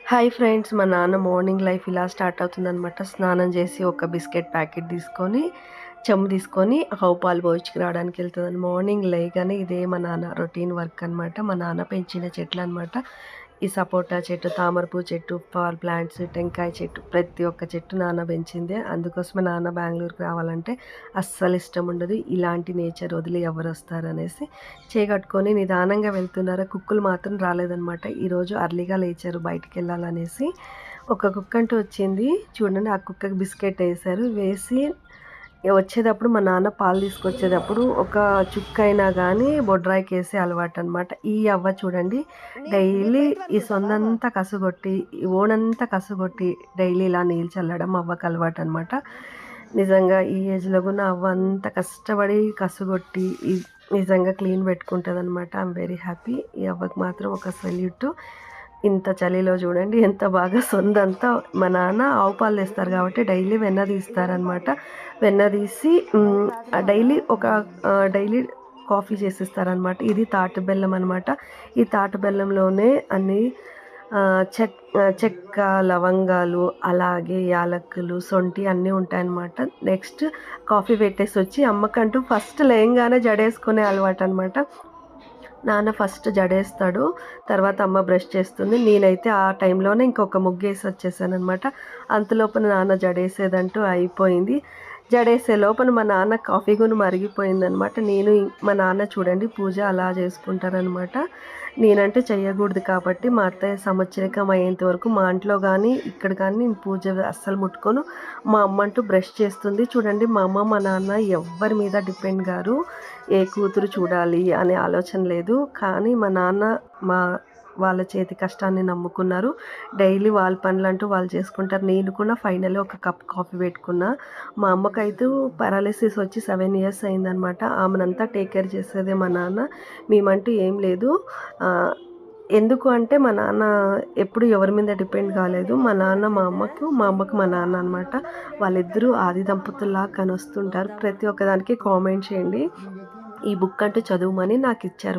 Hi friends, మా నాన్న morning life ఇలా స్టార్ట్ అవుతుందనమాట. స్నానం చేసి ఒక బిస్కెట్ ప్యాకెట్ తీసుకొని, చెంబు తీసుకొని ఆవు పాలు పోయించుకు రావడానికి వెళ్తుందని. మార్నింగ్ లేయగానే ఇదే మా నాన్న రొటీన్ వర్క్ అనమాట. మా నాన్న పెంచిన చెట్లు అనమాట. ఈ సపోటా చెట్టు, తామరపూ చెట్టు, పవర్ ప్లాంట్స్, టెంకాయ చెట్టు, ప్రతి ఒక్క చెట్టు నాన్న పెంచిందే. అందుకోసమే నాన్న బెంగళూరుకి రావాలంటే అస్సలు ఇష్టం ఉండదు. ఇలాంటి నేచర్ వదిలి ఎవరు వస్తారనేసి చేయగట్టుకొని నిదానంగా వెళ్తున్నారు. కుక్కలు మాత్రం రాలేదనమాట. ఈరోజు అర్లీగా లేచారు బయటికి వెళ్ళాలనేసి. ఒక కుక్క అంటూ వచ్చింది చూడండి. ఆ కుక్కకి బిస్కెట్ వేశారు. వేసి వచ్చేటప్పుడు మా నాన్న పాలు తీసుకొచ్చేటప్పుడు ఒక చుక్క అయినా కానీ బొడ్రాయికి వేసే అలవాటు అనమాట. ఈ అవ్వ చూడండి, డైలీ ఈ సొందంతా కసుగొట్టి, ఈ ఓనంతా కసుగొట్టి డైలీ ఇలా నీళ్ళు చల్లడం అవ్వకు అలవాటు అనమాట. నిజంగా ఈ ఏజ్లో కూడా అవ్వ అంత కష్టపడి కసుగొట్టి నిజంగా క్లీన్ పెట్టుకుంటుంది అనమాట. I'm very happy. ఈ అవ్వకి మాత్రం ఒక సెల్యూట్. ఇంత చలిలో చూడండి ఎంత బాగా సొందంతా. మా నాన్న ఆవు పాలు తెస్తారు కాబట్టి డైలీ వెన్న తీస్తారనమాట. వెన్న తీసి డైలీ కాఫీ చేసిస్తారనమాట. ఇది తాటి బెల్లం అనమాట. ఈ తాటి బెల్లంలోనే అన్ని చెక్క, లవంగాలు, అలాగే యాలక్కులు, సొంటి అన్నీ ఉంటాయన్నమాట. నెక్స్ట్ కాఫీ పెట్టేసి వచ్చి అమ్మకంటూ ఫస్ట్ లేయంగానే జడేసుకునే అలవాటు అనమాట. నాన్న ఫస్ట్ జడేస్తాడు, తర్వాత అమ్మ బ్రష్ చేస్తుంది. నేనైతే ఆ టైంలోనే ఇంకొక ముగ్గేసి వచ్చేసానమాట. అంతలోపల నాన్న జడేసేదంటూ అయిపోయింది. జడేసే లోపల మా నాన్న కాఫీ కూడా మరిగిపోయిందనమాట. మా నాన్న చూడండి పూజ అలా చేసుకుంటారనమాట. నేనంటే చెయ్యకూడదు కాబట్టి మా అత్తయ్య సంవత్సరికం అయ్యేంత వరకు మా ఇంట్లో కానీ ఇక్కడ కానీ నేను పూజ అస్సలు ముట్టుకోను. మా అమ్మ అంటూ బ్రష్ చేస్తుంది చూడండి. మా అమ్మ మా నాన్న ఎవ్వరి మీద డిపెండ్ గారు. ఏ కూతురు చూడాలి అనే ఆలోచన లేదు. కానీ మా నాన్న వాళ్ళ చేతి కష్టాన్ని నమ్ముకున్నారు. డైలీ వాళ్ళ పనులంటూ వాళ్ళు చేసుకుంటారు. నేను కూడా ఫైనల్లీ ఒక కప్ కాఫీ పెట్టుకున్నా. మా అమ్మకైతే పారాలిసిస్ వచ్చి 7 years అయిందనమాట. ఆమెనంతా టేక్ కేర్ చేసేదే మా నాన్న. మేమంటూ ఏం లేదు. ఎందుకు అంటే మా నాన్న ఎప్పుడు ఎవరి మీద డిపెండ్ కాలేదు. మా నాన్న మా అమ్మకు మా నాన్న అనమాట. వాళ్ళిద్దరూ ఆది దంపతుల్లా కనొస్తుంటారు. ప్రతి ఒక్కదానికి కామెంట్ చేయండి. ఈ బుక్ అంటూ చదువుమని నాకు ఇచ్చారు.